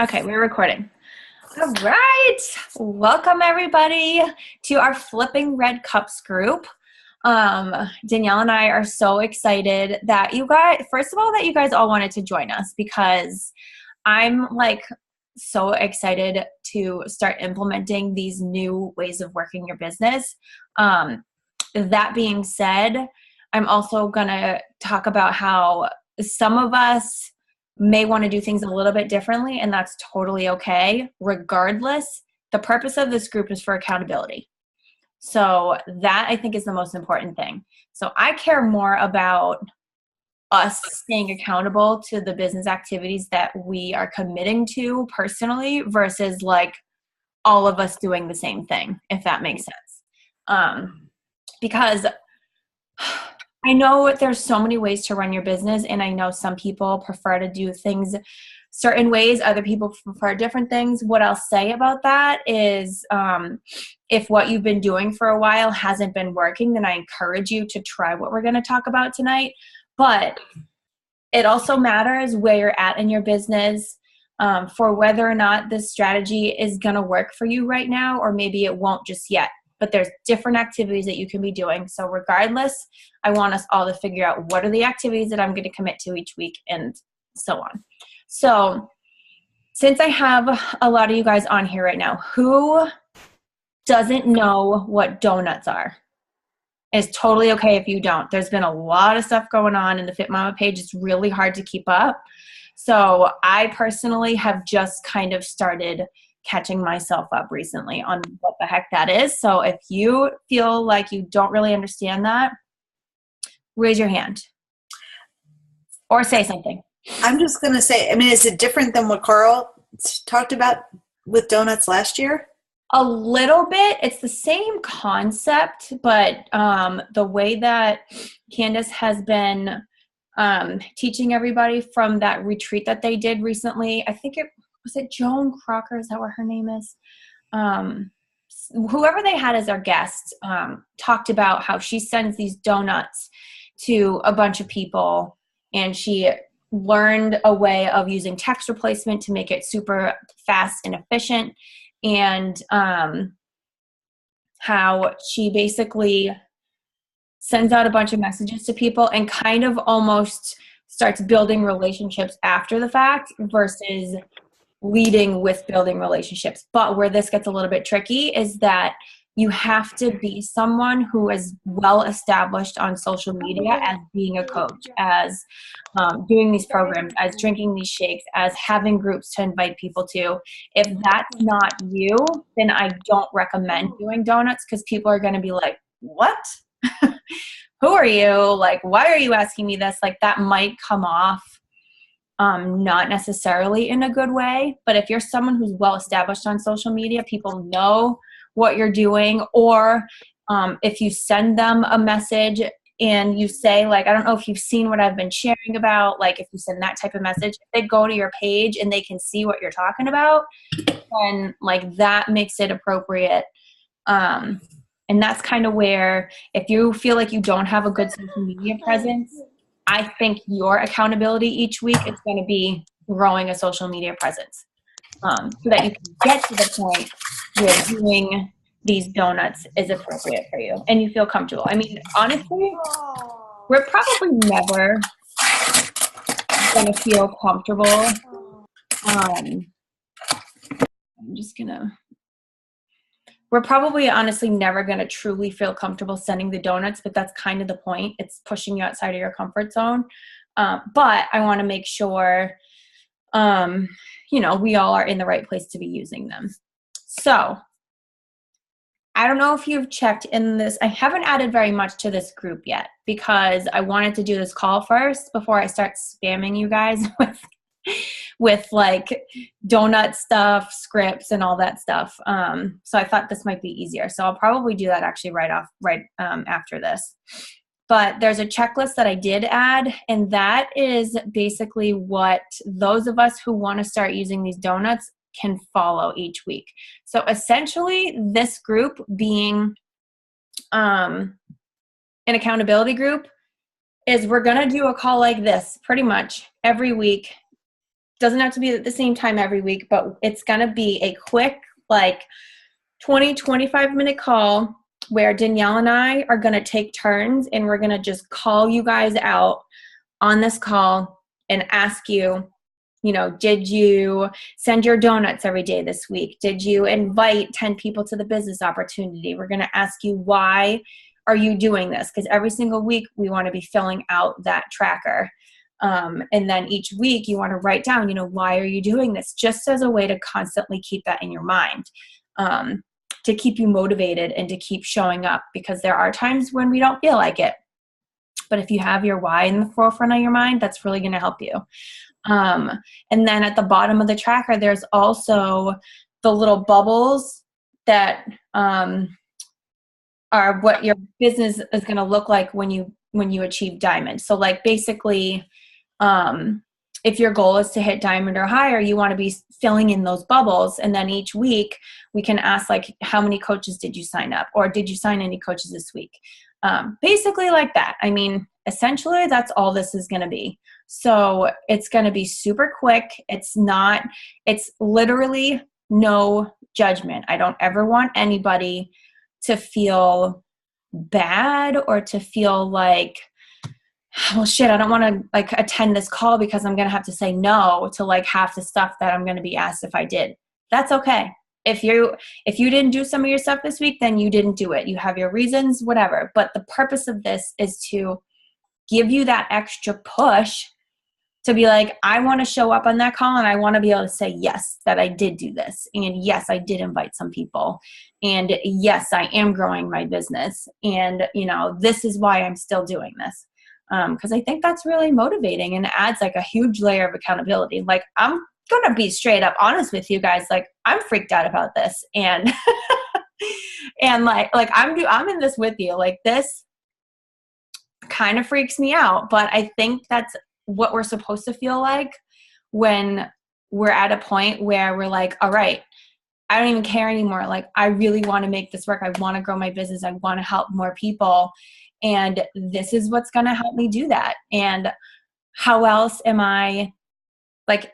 Okay, we're recording. All right. Welcome everybody to our Flipping Red Cups group. Danielle and I are so excited that you guys, first of all, that you guys all wanted to join us because I'm like so excited to start implementing these new ways of working your business. That being said, I'm also going to talk about how some of us may want to do things a little bit differently, and that's totally okay. Regardless, the purpose of this group is for accountability. So that I think is the most important thing. So I care more about us staying accountable to the business activities that we are committing to personally versus like all of us doing the same thing, if that makes sense. Because I know there's so many ways to run your business, and I know some people prefer to do things certain ways. Other people prefer different things. What I'll say about that is if what you've been doing for a while hasn't been working, then I encourage you to try what we're going to talk about tonight. But it also matters where you're at in your business for whether or not this strategy is going to work for you right now, or maybe it won't just yet. But there's different activities that you can be doing. So regardless, I want us all to figure out what are the activities that I'm going to commit to each week and so on. So since I have a lot of you guys on here right now, who doesn't know what donuts are? It's totally okay if you don't. There's been a lot of stuff going on in the Fit Mama page. It's really hard to keep up. So I personally have just kind of started catching myself up recently on what the heck that is. So if you feel like you don't really understand that, raise your hand or say something. I'm just going to say, is it different than what Carl talked about with donuts last year? A little bit. It's the same concept, but the way that Candace has been teaching everybody from that retreat that they did recently, I think was it Joan Crocker? Is that what her name is? Whoever they had as their guest talked about how she sends these donuts to a bunch of people, and she learned a way of using text replacement to make it super fast and efficient, and how she basically sends out a bunch of messages to people and kind of almost starts building relationships after the fact versus leading with building relationships. But where this gets a little bit tricky is that you have to be someone who is well established on social media as being a coach, as doing these programs, as drinking these shakes, as having groups to invite people to. If that's not you, then I don't recommend doing donuts because people are going to be like, what? Who are you? Like, why are you asking me this? Like, that might come off not necessarily in a good way. But if you're someone who's well established on social media, people know what you're doing. Or if you send them a message and you say, like, I don't know if you've seen what I've been sharing about, like if you send that type of message, if they go to your page and they can see what you're talking about, then like that makes it appropriate. And that's kind of where, if you feel like you don't have a good social media presence, I think your accountability each week is going to be growing a social media presence so that you can get to the point where doing these donuts is appropriate for you and you feel comfortable. I mean, honestly, we're probably never going to feel comfortable. We're probably honestly never going to truly feel comfortable sending the donuts, but that's kind of the point. It's pushing you outside of your comfort zone. But I want to make sure, we all are in the right place to be using them. So I don't know if you've checked in this. I haven't added very much to this group yet because I wanted to do this call first before I start spamming you guys with like donut stuff, scripts, and all that stuff. So I thought this might be easier. So I'll probably do that actually right after this. But there's a checklist that I did add, and that is basically what those of us who want to start using these donuts can follow each week. So essentially, this group being an accountability group is we're going to do a call like this pretty much every week doesn't have to be at the same time every week, but it's going to be a quick, like 20-25 minute call where Danielle and I are going to take turns, and we're going to just call you guys out on this call and ask you, did you send your donuts every day this week? Did you invite 10 people to the business opportunity? We're going to ask you, why are you doing this? Because every single week we want to be filling out that tracker. And then each week you want to write down, why are you doing this? Just as a way to constantly keep that in your mind, to keep you motivated and to keep showing up, because there are times when we don't feel like it. But if you have your why in the forefront of your mind, that's really going to help you. And then at the bottom of the tracker, there's also the little bubbles that are what your business is going to look like when you achieve diamond. So like basically, if your goal is to hit diamond or higher, you want to be filling in those bubbles. And then each week we can ask, like, how many coaches did you sign up? Or did you sign any coaches this week? Basically like that. I mean, essentially that's all this is going to be. So it's going to be super quick. It's literally no judgment. I don't ever want anybody to feel bad or to feel like, well, shit, I don't want to like attend this call because I'm going to have to say no to like half the stuff that I'm going to be asked if I did. That's okay. If you didn't do some of your stuff this week, then you didn't do it. You have your reasons, whatever. But the purpose of this is to give you that extra push to be like, I want to show up on that call and I want to be able to say, yes, that I did do this. And yes, I did invite some people. And yes, I am growing my business. And, this is why I'm still doing this. Because I think that's really motivating and adds like a huge layer of accountability. Like, I'm going to be straight up honest with you guys. Like, I'm freaked out about this. And, and like I'm in this with you. Like, this kind of freaks me out, but I think that's what we're supposed to feel like when we're at a point where we're like, all right, I don't even care anymore. Like, I really want to make this work. I want to grow my business. I want to help more people. And this is what's going to help me do that. And how else am I, like,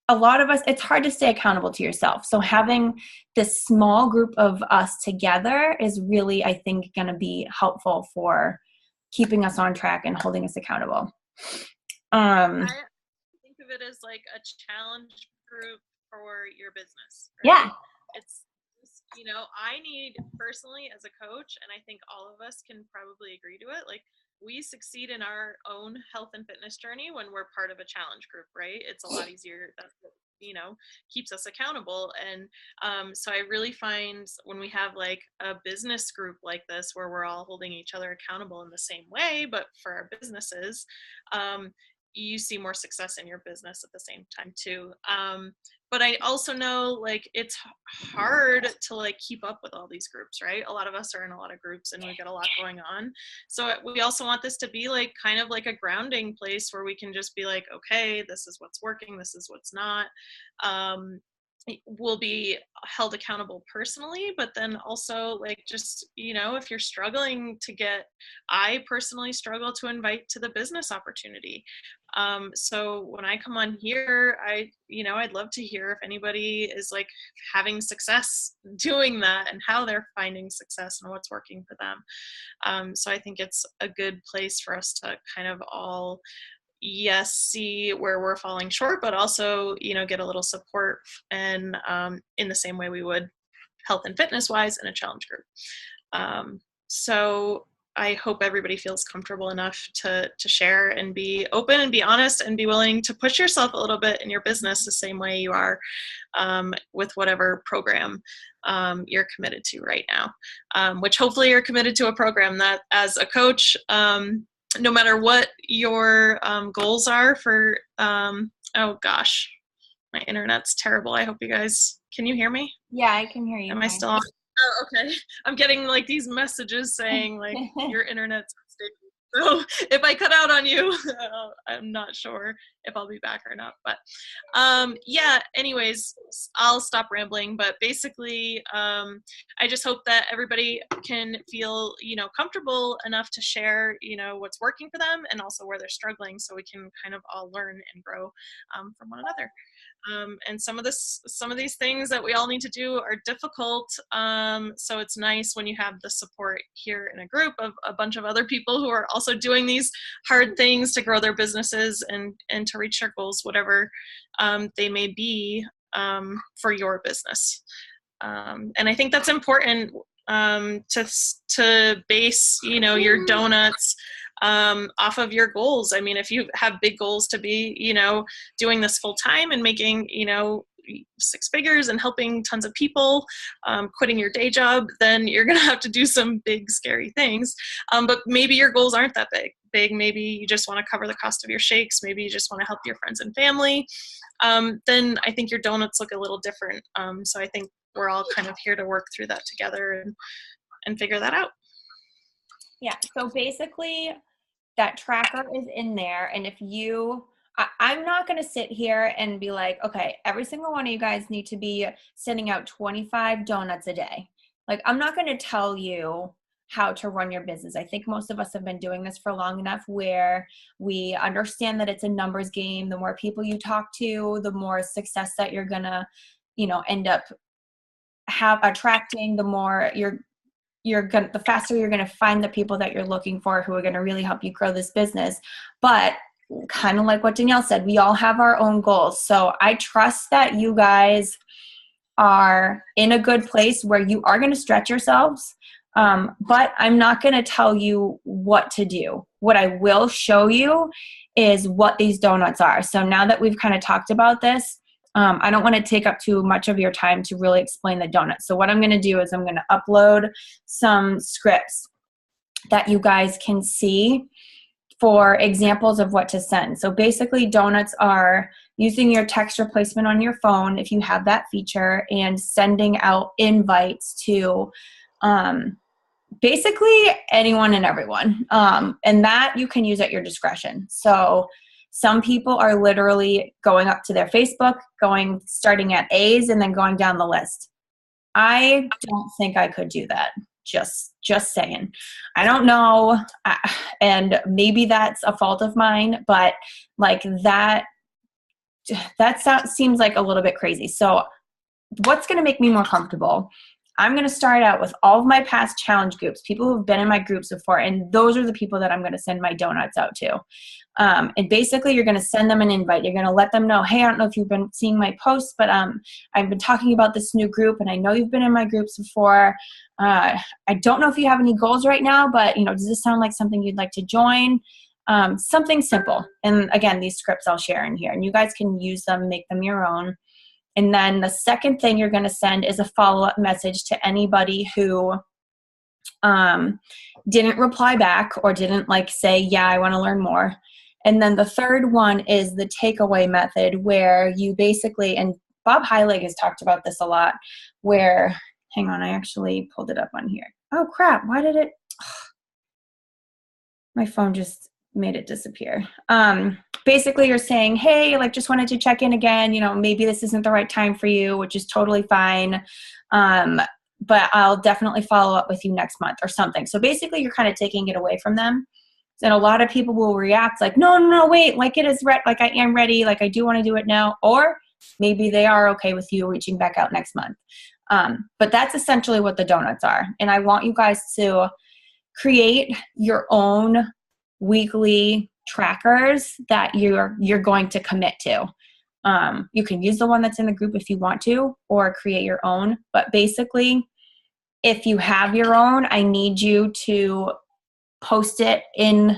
a lot of us, it's hard to stay accountable to yourself. So having this small group of us together is really, I think, going to be helpful for keeping us on track and holding us accountable. I think of it as like a challenge group for your business. Right? Yeah. It's, I need personally as a coach, and I think all of us can probably agree to it, like, we succeed in our own health and fitness journey when we're part of a challenge group, right? It's a lot easier. That's what, keeps us accountable. And so I really find when we have like a business group like this, where we're all holding each other accountable in the same way, but for our businesses, you see more success in your business at the same time too. But I also know, like, it's hard to like keep up with all these groups, right? A lot of us are in a lot of groups and we get a lot going on. So we also want this to be like kind of like a grounding place where we can just be like, okay, this is what's working, this is what's not. Will be held accountable personally, but then also like, just, if you're struggling to I personally struggle to invite to the business opportunity. So when I come on here, I'd love to hear if anybody is like having success doing that and how they're finding success and what's working for them. So I think it's a good place for us to kind of all, see where we're falling short, but also, get a little support, and in the same way we would health and fitness wise in a challenge group. So I hope everybody feels comfortable enough to share and be open and be honest and be willing to push yourself a little bit in your business the same way you are with whatever program you're committed to right now, which hopefully you're committed to a program that, as a coach, no matter what your goals are for, oh gosh, my internet's terrible. I hope you guys, can you hear me? Yeah, I can hear you. Am I still on? Oh, okay. I'm getting like these messages saying like your internet's unstable. So if I cut out on you, I'm not sure if I'll be back or not. But yeah, anyways, I'll stop rambling, but basically, I just hope that everybody can feel, comfortable enough to share, what's working for them and also where they're struggling, so we can kind of all learn and grow from one another. And some of these things that we all need to do are difficult. So it's nice when you have the support here in a group of a bunch of other people who are also doing these hard things to grow their businesses and to reach their goals, whatever they may be for your business. And I think that's important to base, your donuts off of your goals. I mean, if you have big goals to be, doing this full time and making, 6 figures and helping tons of people, quitting your day job, then you're going to have to do some big, scary things. But maybe your goals aren't that big. Maybe you just want to cover the cost of your shakes. Maybe you just want to help your friends and family. Then I think your donuts look a little different. So I think we're all kind of here to work through that together and figure that out. Yeah. So basically that tracker is in there. And if I'm not going to sit here and be like, okay, every single one of you guys need to be sending out 25 donuts a day. Like, I'm not going to tell you how to run your business. I think most of us have been doing this for long enough where we understand that it's a numbers game. The more people you talk to, the more success that you're going to, end up attracting, the more the faster you're going to find the people that you're looking for who are going to really help you grow this business. But kind of like what Danielle said, we all have our own goals. So I trust that you guys are in a good place where you are going to stretch yourselves. But I'm not going to tell you what to do. What I will show you is what these donuts are. So now that we've kind of talked about this, I don't want to take up too much of your time to really explain the donuts. So what I'm going to do is I'm going to upload some scripts that you guys can see for examples of what to send. So basically, donuts are using your text replacement on your phone, if you have that feature, and sending out invites to basically anyone and everyone. And that you can use at your discretion. So some people are literally going up to their Facebook, starting at A's and then going down the list. I don't think I could do that. Just saying. I don't know. And maybe that's a fault of mine, but like that seems like a little bit crazy. So what's going to make me more comfortable? I'm going to start out with all of my past challenge groups, people who've been in my groups before, and those are the people that I'm going to send my donuts out to. And basically, you're going to send them an invite. You're going to let them know, hey, I don't know if you've been seeing my posts, but I've been talking about this new group, and I know you've been in my groups before. I don't know if you have any goals right now, but does this sound like something you'd like to join? Something simple. And again, these scripts I'll share in here, and you guys can use them, make them your own. And then the second thing you're going to send is a follow-up message to anybody who didn't reply back or didn't say, yeah, I want to learn more. And then the third one is the takeaway method, where you basically, and Bob Heilig has talked about this a lot, where, hang on, I actually pulled it up on here. Oh crap, why did it, my phone just made it disappear. Basically you're saying, hey, just wanted to check in again, maybe this isn't the right time for you, which is totally fine. But I'll definitely follow up with you next month or something. So basically you're kind of taking it away from them. And a lot of people will react like, no, wait, it is I am ready. I do want to do it now. Or maybe they are okay with you reaching back out next month. But that's essentially what the donuts are. And I want you guys to create your own weekly trackers that you're going to commit to. You can use the one that's in the group if you want to, or create your own. But basically, if you have your own, I need you to post it in,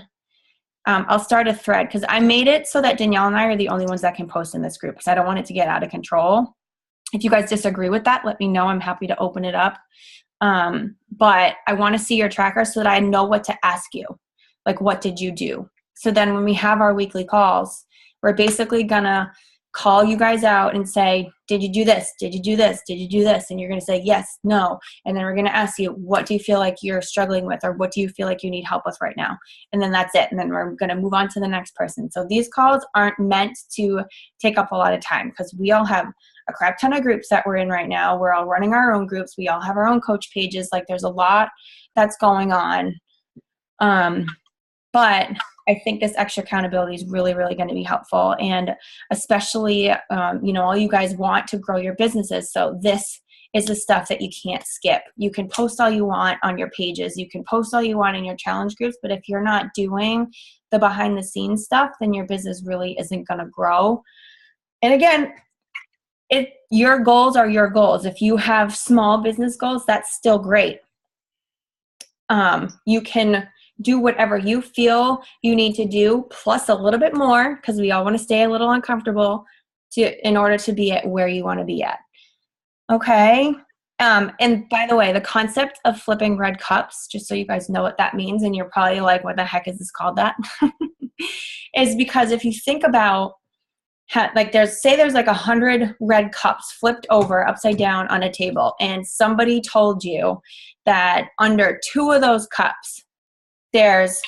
I'll start a thread, because I made it so that Danielle and I are the only ones that can post in this group, because I don't want it to get out of control. If you guys disagree with that, let me know. I'm happy to open it up. But I want to see your tracker so that I know what to ask you. What did you do? So then when we have our weekly calls, we're basically going to call you guys out and say, did you do this? Did you do this? Did you do this? And you're going to say yes, no. And then we're going to ask you, what do you feel like you're struggling with, or what do you feel like you need help with right now? And then that's it. And then we're going to move on to the next person. So these calls aren't meant to take up a lot of time, because we all have a crap ton of groups that we're in right now. We're all running our own groups. We all have our own coach pages. Like, there's a lot that's going on. But I think this extra accountability is really, really going to be helpful. And especially, all you guys want to grow your businesses. So this is the stuff that you can't skip. You can post all you want on your pages. You can post all you want in your challenge groups. But if you're not doing the behind the scenes stuff, then your business really isn't going to grow. And again, your goals are your goals. If you have small business goals, that's still great. You can do whatever you feel you need to do, plus a little bit more, because we all want to stay a little uncomfortable in order to be at where you want to be at. Okay. And by the way, the concept of flipping red cups, just so you guys know what that means, and you're probably like, what the heck is this called that? Is because if you think about, like, there's like 100 red cups flipped over upside down on a table, and somebody told you that under 2 of those cups, there's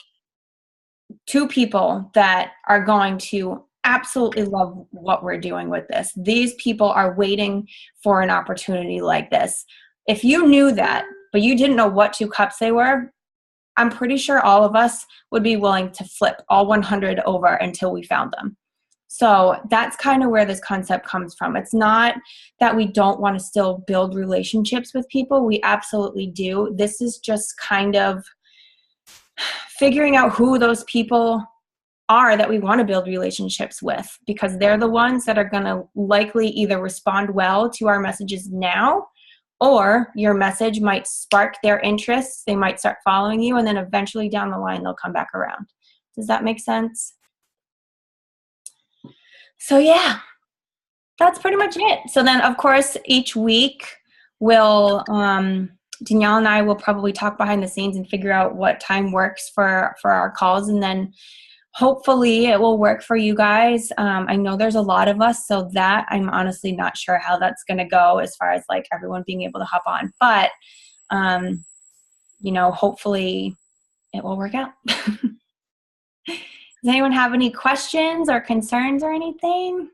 2 people that are going to absolutely love what we're doing with this. These people are waiting for an opportunity like this. If you knew that, but you didn't know what 2 cups they were, I'm pretty sure all of us would be willing to flip all 100 over until we found them. So that's kind of where this concept comes from. It's not that we don't want to still build relationships with people. We absolutely do. This is just kind of figuring out who those people are that we want to build relationships with, because they're the ones that are going to likely either respond well to our messages now, or your message might spark their interests. They might start following you, and then eventually down the line, they'll come back around. Does that make sense? So yeah, that's pretty much it. So then, of course, each week Danielle and I will probably talk behind the scenes and figure out what time works for our calls, and then hopefully it will work for you guys. I know there's a lot of us, so that I'm honestly not sure how that's going to go as far as like everyone being able to hop on, but hopefully it will work out. Does anyone have any questions or concerns or anything?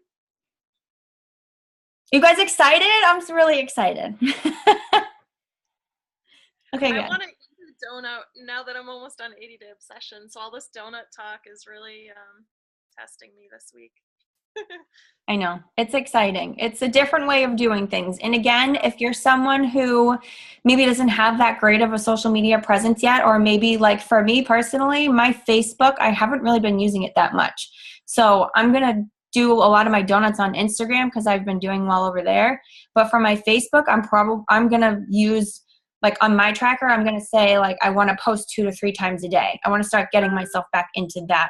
You guys excited? I'm really excited. Okay, good. I want to eat a donut now that I'm almost on 80-day obsession. So all this donut talk is really testing me this week. I know. It's exciting. It's a different way of doing things. And again, if you're someone who maybe doesn't have that great of a social media presence yet, or maybe like for me personally, my Facebook, I haven't really been using it that much. So I'm going to do a lot of my donuts on Instagram because I've been doing well over there. But for my Facebook, I'm going to use, like on my tracker, I'm going to say like, I want to post 2 to 3 times a day. I want to start getting myself back into that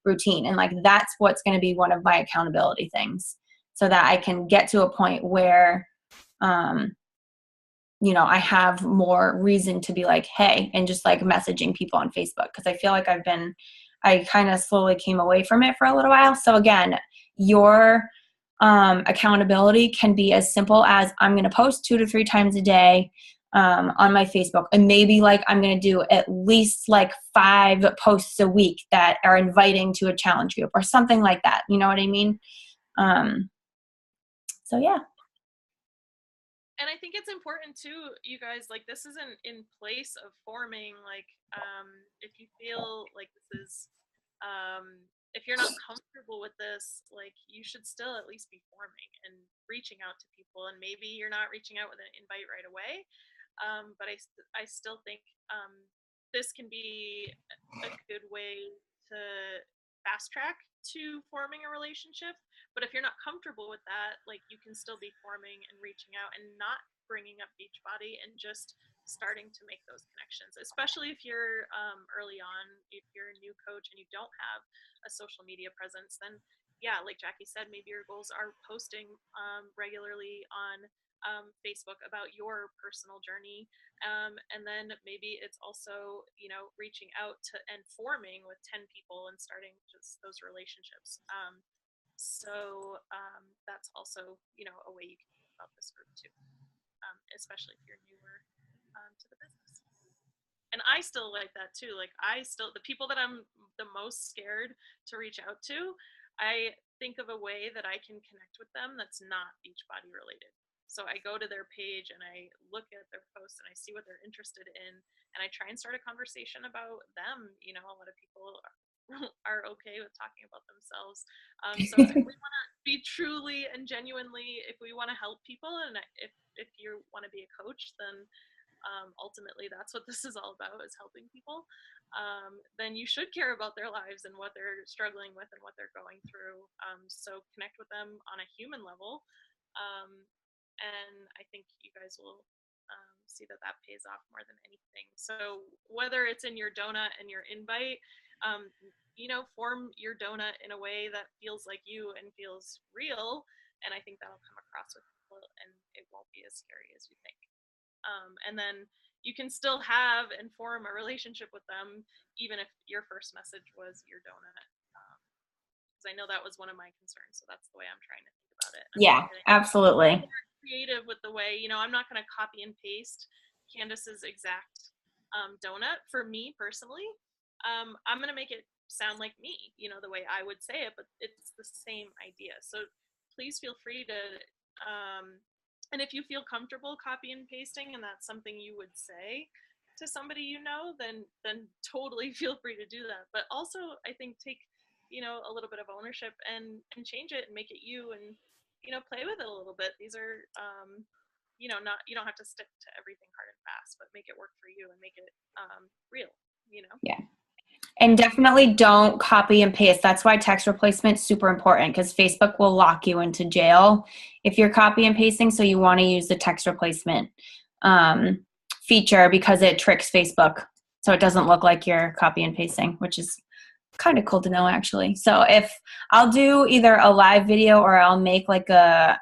routine. And like, that's what's going to be one of my accountability things, so that I can get to a point where, I have more reason to be like, hey, and just like messaging people on Facebook. Cause I feel like I kind of slowly came away from it for a little while. So again, your accountability can be as simple as I'm going to post 2 to 3 times a day on my Facebook, and maybe like I'm going to do at least like 5 posts a week that are inviting to a challenge group or something like that. You know what I mean? So yeah. And I think it's important too, you guys, like this isn't in place of forming, like if you feel like this is if you're not comfortable with this, like you should still at least be forming and reaching out to people. And maybe you're not reaching out with an invite right away, but I still think this can be a good way to fast track to forming a relationship. But if you're not comfortable with that, like you can still be forming and reaching out and not bringing up Beachbody, and just starting to make those connections, especially if you're early on. If you're a new coach and you don't have a social media presence, then yeah, like Jackie said, maybe your goals are posting regularly on Facebook about your personal journey, and then maybe it's also reaching out to and forming with 10 people and starting just those relationships. So that's also, a way you can think about this group too, especially if you're newer to the business. And I still like that too. Like the people that I'm the most scared to reach out to, I think of a way that I can connect with them that's not Beachbody related. So I go to their page and I look at their posts and I see what they're interested in, and I try and start a conversation about them. A lot of people are okay with talking about themselves. So if we want to be truly and genuinely, if we want to help people, and if you want to be a coach, then ultimately that's what this is all about, is helping people. Then you should care about their lives and what they're struggling with and what they're going through. So connect with them on a human level. And I think you guys will see that pays off more than anything. So whether it's in your donut and your invite, form your donut in a way that feels like you and feels real. And I think that'll come across with people, and it won't be as scary as you think. And then you can still have and form a relationship with them, even if your first message was your donut. Because I know that was one of my concerns. So that's the way I'm trying to think about it. Yeah, absolutely. Creative with the way, I'm not going to copy and paste Candace's exact donut for me personally. I'm going to make it sound like me, the way I would say it, but it's the same idea. So please feel free to, and if you feel comfortable copy and pasting and that's something you would say to somebody, then totally feel free to do that. But also I think take, a little bit of ownership and change it and make it you, and, play with it a little bit. These are, you don't have to stick to everything hard and fast, but make it work for you and make it real, Yeah. And definitely don't copy and paste. That's why text replacement is super important, because Facebook will lock you into jail if you're copy and pasting. So you want to use the text replacement feature, because it tricks Facebook. So it doesn't look like you're copy and pasting, which is kind of cool to know, actually. So if I'll do either a live video or I'll make like a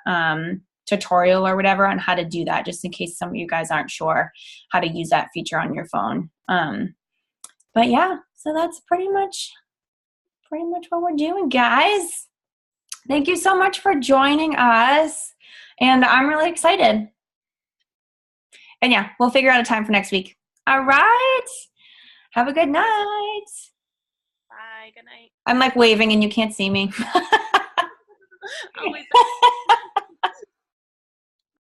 tutorial or whatever on how to do that, just in case some of you guys aren't sure how to use that feature on your phone. But yeah, so that's pretty much what we're doing, guys. Thank you so much for joining us. And I'm really excited. And yeah, we'll figure out a time for next week. All right. Have a good night. Bye. Good night. I'm like waving and you can't see me.